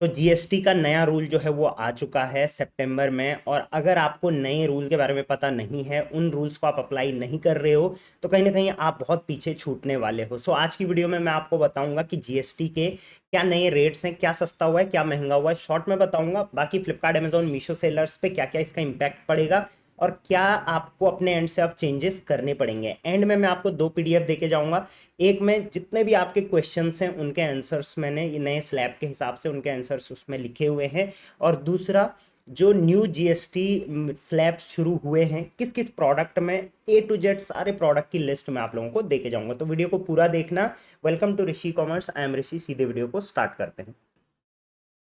तो जीएसटी का नया रूल जो है वो आ चुका है सितंबर में। और अगर आपको नए रूल के बारे में पता नहीं है, उन रूल्स को आप अप्लाई नहीं कर रहे हो, तो कहीं ना कहीं आप बहुत पीछे छूटने वाले हो। सो आज की वीडियो में मैं आपको बताऊंगा कि जीएसटी के क्या नए रेट्स हैं, क्या सस्ता हुआ है, क्या महंगा हुआ है, शॉर्ट में बताऊंगा। बाकी फ्लिपकार्ट, अमेजोन, मीशो सेलर्स पे क्या क्या इसका इम्पैक्ट पड़ेगा और क्या आपको अपने एंड से अब चेंजेस करने पड़ेंगे। एंड में मैं आपको दो पीडीएफ देके जाऊंगा। एक में जितने भी आपके क्वेश्चंस हैं उनके आंसर्स मैंने ये नए स्लैब के हिसाब से उनके आंसर्स उसमें लिखे हुए हैं। और दूसरा, जो न्यू जीएसटी स्लैब शुरू हुए हैं किस किस प्रोडक्ट में, ए टू जेड सारे प्रोडक्ट की लिस्ट मैं आप लोगों को देके जाऊंगा, तो वीडियो को पूरा देखना। Welcome to Rishi commerce, I am Rishi. सीधे वीडियो को स्टार्ट करते हैं।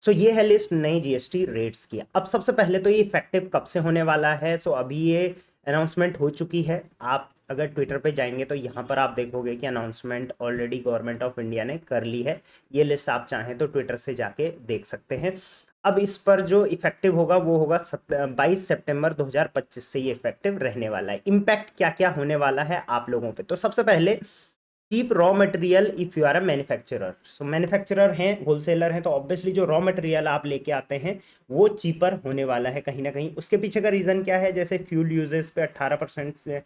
सो ये है लिस्ट नई जीएसटी रेट्स की। अब सबसे पहले तो ये इफेक्टिव कब से होने वाला है। सो अभी ये अनाउंसमेंट हो चुकी है। आप अगर ट्विटर पे जाएंगे तो यहाँ पर आप देखोगे कि announcement already government of India ने कर ली है। ये लिस्ट आप चाहें तो ट्विटर से जाके देख सकते हैं। अब इस पर जो इफेक्टिव होगा वो होगा 22 सितंबर 2025 से ये इफेक्टिव रहने वाला है। इम्पैक्ट क्या क्या होने वाला है आप लोगों पे, तो सबसे पहले cheap raw material if you are a manufacturer. So manufacturer हैं, होलसेलर हैं, तो ऑब्वियसली जो रॉ मटेरियल आप लेके आते हैं वो चीपर होने वाला है कहीं ना कहीं। उसके पीछे का रीजन क्या है, जैसे फ्यूल यूजेस पे 18% से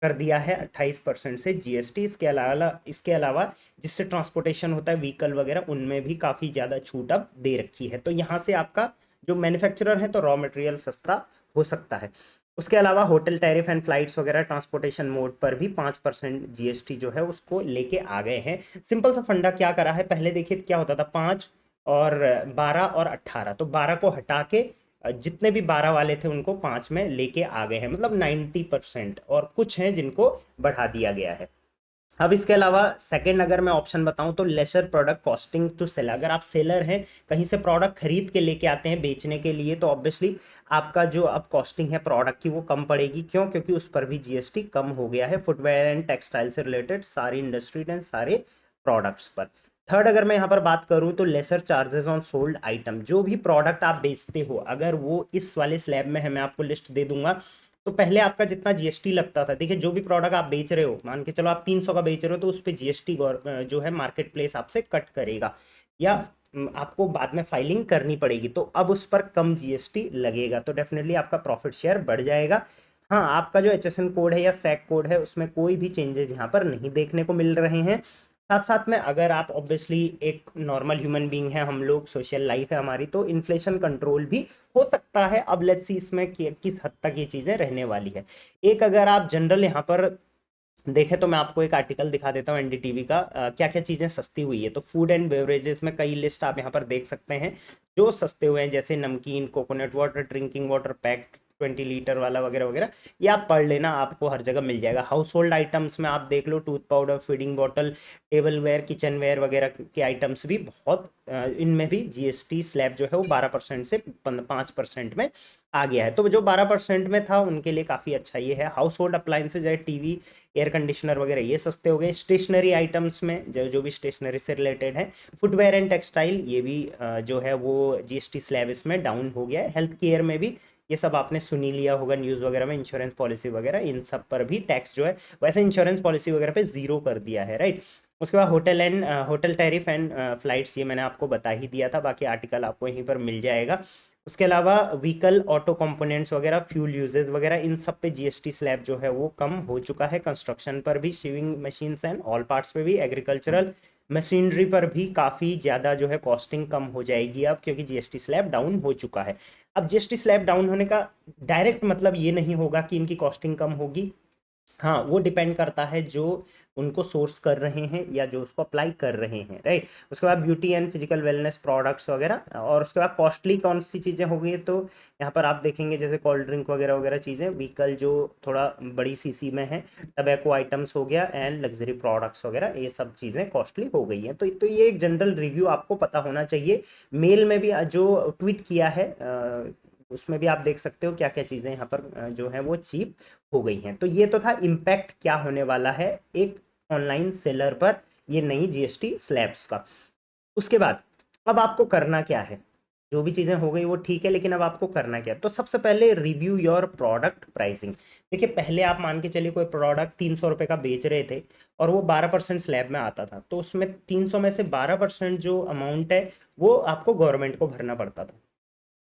कर दिया है 28% से जीएसटी। इसके अलावा जिससे ट्रांसपोर्टेशन होता है व्हीकल वगैरह, उनमें भी काफ़ी ज़्यादा छूट अब दे रखी है। तो यहाँ से आपका जो मैन्युफैक्चरर है तो रॉ मटेरियल सस्ता हो सकता है। उसके अलावा होटल टैरिफ एंड फ्लाइट्स वगैरह ट्रांसपोर्टेशन मोड पर भी 5% जीएसटी जो है उसको लेके आ गए हैं। सिंपल सा फंडा क्या करा है, पहले देखिए क्या होता था, 5 और 12 और 18, तो 12 को हटा के जितने भी 12 वाले थे उनको 5 में लेके आ गए हैं, मतलब 90%। और कुछ हैं जिनको बढ़ा दिया गया है। अब इसके अलावा सेकंड अगर मैं ऑप्शन बताऊं तो lesser product costing to sell. अगर आप सेलर हैं, कहीं से प्रोडक्ट खरीद के लेके आते हैं बेचने के लिए, तो ऑब्वियसली आपका जो अब कॉस्टिंग है प्रोडक्ट की वो कम पड़ेगी। क्यों? क्योंकि उस पर भी जीएसटी कम हो गया है, फुटवेयर एंड टेक्सटाइल से रिलेटेड सारी इंडस्ट्री एंड सारे प्रोडक्ट्स पर। थर्ड अगर मैं यहाँ पर बात करूँ तो lesser charges on sold item. जो भी प्रोडक्ट आप बेचते हो अगर वो इस वाले स्लैब में है, मैं आपको लिस्ट दे दूंगा। तो पहले आपका जितना जीएसटी लगता था, देखिए जो भी प्रोडक्ट आप बेच रहे हो, मान के चलो आप 300 का बेच रहे हो, तो उस पर जीएसटी जो है मार्केट प्लेस आपसे कट करेगा, या आपको बाद में फाइलिंग करनी पड़ेगी। तो अब उस पर कम जीएसटी लगेगा, तो डेफिनेटली आपका प्रॉफिट शेयर बढ़ जाएगा। हाँ, आपका जो एचएसएन कोड है या सैक कोड है उसमें कोई भी चेंजेस यहाँ पर नहीं देखने को मिल रहे हैं। साथ साथ में अगर आप ऑब्वियसली एक नॉर्मल ह्यूमन बीइंग है, हम लोग सोशल लाइफ है हमारी, तो इन्फ्लेशन कंट्रोल भी हो सकता है। अब लेट्स सी इसमें किस हद तक ये चीज़ें रहने वाली है। एक अगर आप जनरल यहाँ पर देखें तो मैं आपको एक आर्टिकल दिखा देता हूँ एनडीटीवी का, क्या क्या चीज़ें सस्ती हुई है। तो फूड एंड बेवरेजेस में कई लिस्ट आप यहाँ पर देख सकते हैं जो सस्ते हुए हैं, जैसे नमकीन, coconut water, drinking water packed 20 litre वाला वगैरह वगैरह। ये आप पढ़ लेना, आपको हर जगह मिल जाएगा। हाउस होल्ड आइटम्स में आप देख लो, tooth powder, feeding bottle, tableware, kitchenware वगैरह के आइटम्स भी बहुत, इनमें भी जीएसटी स्लैब जो है वो 12% से 5% में आ गया है। तो जो 12% में था उनके लिए काफ़ी अच्छा ये है। हाउस होल्ड अप्लाइंसेज है, टीवी, एयर कंडीशनर वगैरह, ये सस्ते हो गए। स्टेशनरी आइटम्स में जो जो भी स्टेशनरी से रिलेटेड है, फुटवेयर एंड टेक्सटाइल, ये भी जो है वो जीएसटी स्लैब इसमें डाउन हो गया है। हेल्थ केयर में भी ये सब आपने सुनी लिया होगा न्यूज़ वगैरह में, इंश्योरेंस पॉलिसी वगैरह, इन सब पर भी टैक्स जो है, वैसे इंश्योरेंस पॉलिसी वगैरह पे जीरो कर दिया है, राइट। उसके बाद होटल टैरिफ एंड फ्लाइट्स, ये मैंने आपको बता ही दिया था, बाकी आर्टिकल आपको यहीं पर मिल जाएगा। उसके अलावा व्हीकल, ऑटो कंपोनेंट्स वगैरह, फ्यूल यूजेज वगैरह, इन सब पे जीएसटी स्लैब जो है वो कम हो चुका है। कंस्ट्रक्शन पर भी, sewing machines and all parts पे भी, एग्रीकल्चरल मशीनरी पर भी काफ़ी ज़्यादा जो है कॉस्टिंग कम हो जाएगी अब, क्योंकि जीएसटी स्लैब डाउन हो चुका है। अब जीएसटी स्लैब डाउन होने का डायरेक्ट मतलब ये नहीं होगा कि इनकी कॉस्टिंग कम होगी। हाँ, वो डिपेंड करता है जो उनको सोर्स कर रहे हैं या जो उसको अप्लाई कर रहे हैं, राइट। उसके बाद beauty and physical wellness products वगैरह, और उसके बाद कॉस्टली कौन सी चीज़ें हो गई, तो यहाँ पर आप देखेंगे जैसे कोल्ड ड्रिंक वगैरह वगैरह चीज़ें, व्हीकल जो थोड़ा बड़ी सीसी में है, टबैको आइटम्स हो गया, एंड लग्जरी प्रोडक्ट्स वगैरह, ये सब चीज़ें कॉस्टली हो गई हैं। तो ये एक जनरल रिव्यू आपको पता होना चाहिए। मेल में भी जो ट्वीट किया है उसमें भी आप देख सकते हो क्या क्या चीज़ें यहाँ पर जो है वो चीप हो गई हैं। तो ये तो था इम्पैक्ट क्या होने वाला है एक ऑनलाइन सेलर पर, ये नई जीएसटी स्लैब्स का। उसके बाद अब आपको करना क्या है, जो भी चीज़ें हो गई वो ठीक है, लेकिन अब आपको करना क्या है? तो सबसे पहले रिव्यू योर प्रोडक्ट प्राइसिंग। देखिए पहले आप मान के चलिए कोई प्रोडक्ट 300 रुपये का बेच रहे थे और वो 12% स्लैब में आता था, तो उसमें 300 में से 12% जो अमाउंट है वो आपको गवर्नमेंट को भरना पड़ता था।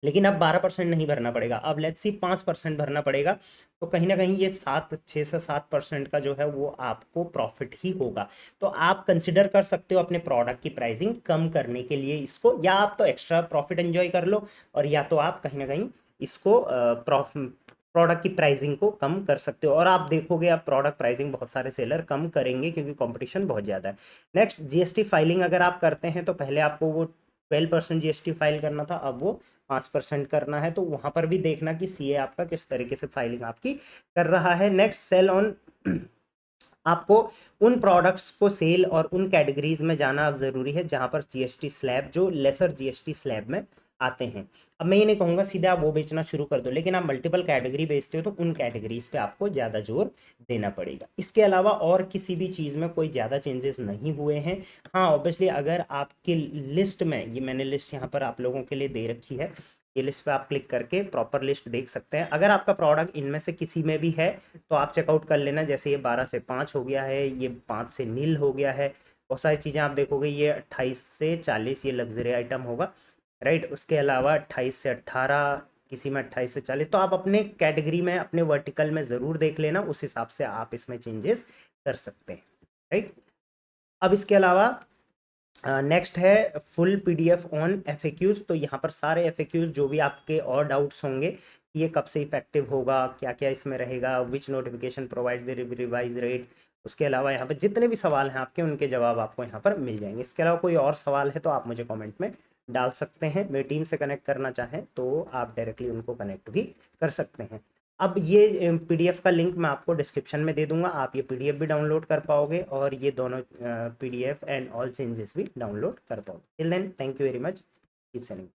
लेकिन अब 12% नहीं भरना पड़ेगा, अब लेट्स सी 5% भरना पड़ेगा। तो कहीं ना कहीं ये 6 से 7% का जो है वो आपको प्रॉफिट ही होगा। तो आप कंसिडर कर सकते हो अपने प्रोडक्ट की प्राइसिंग कम करने के लिए इसको, या आप तो एक्स्ट्रा प्रॉफिट एंजॉय कर लो, और या तो आप कहीं ना कहीं इसको प्रोडक्ट की प्राइसिंग को कम कर सकते हो। और आप देखोगे आप प्रोडक्ट प्राइसिंग बहुत सारे सेलर कम करेंगे क्योंकि कंपटीशन बहुत ज़्यादा है। नेक्स्ट, जीएसटी फाइलिंग अगर आप करते हैं तो पहले आपको वो 12% जीएसटी फाइल करना था, अब वो 5% करना है। तो वहां पर भी देखना कि सीए आपका किस तरीके से फाइलिंग आपकी कर रहा है। नेक्स्ट, सेल ऑन आपको उन प्रोडक्ट्स को सेल और उन कैटेगरीज में जाना अब जरूरी है जहां पर जीएसटी स्लैब जो लेसर जीएसटी स्लैब में आते हैं। अब मैं ये नहीं कहूंगा सीधे आप वो बेचना शुरू कर दो, लेकिन आप मल्टीपल कैटेगरी बेचते हो तो उन कैटेगरीज पे आपको ज़्यादा जोर देना पड़ेगा। इसके अलावा और किसी भी चीज़ में कोई ज़्यादा चेंजेस नहीं हुए हैं। हाँ ऑब्वियसली अगर आपकी लिस्ट में, ये मैंने लिस्ट यहाँ पर आप लोगों के लिए दे रखी है, ये लिस्ट पे आप क्लिक करके प्रॉपर लिस्ट देख सकते हैं। अगर आपका प्रोडक्ट इनमें से किसी में भी है तो आप चेकआउट कर लेना। जैसे ये 12 से 5 हो गया है, ये 5 से नील हो गया है, बहुत सारी चीज़ें आप देखोगे। ये 28 से 40 ये लग्जरी आइटम होगा, राइट। उसके अलावा 28 से 18, किसी में 28 से 40। तो आप अपने कैटेगरी में अपने वर्टिकल में ज़रूर देख लेना, उस हिसाब से आप इसमें चेंजेस कर सकते हैं, राइट। अब इसके अलावा नेक्स्ट है फुल पीडीएफ ऑन एफएक्यूज। तो यहाँ पर सारे एफएक्यूज जो भी आपके और डाउट्स होंगे कि ये कब से इफेक्टिव होगा, क्या क्या इसमें रहेगा, which notification provide the revise rate, उसके अलावा यहाँ पर जितने भी सवाल हैं आपके उनके जवाब आपको यहाँ पर मिल जाएंगे। इसके अलावा कोई और सवाल है तो आप मुझे कमेंट में डाल सकते हैं। मेरी टीम से कनेक्ट करना चाहें तो आप डायरेक्टली उनको कनेक्ट भी कर सकते हैं। अब ये पीडीएफ का लिंक मैं आपको डिस्क्रिप्शन में दे दूंगा, आप ये पीडीएफ भी डाउनलोड कर पाओगे और ये दोनों पीडीएफ एंड ऑल चेंजेस भी डाउनलोड कर पाओगे। Till then thank you very much, keep sending.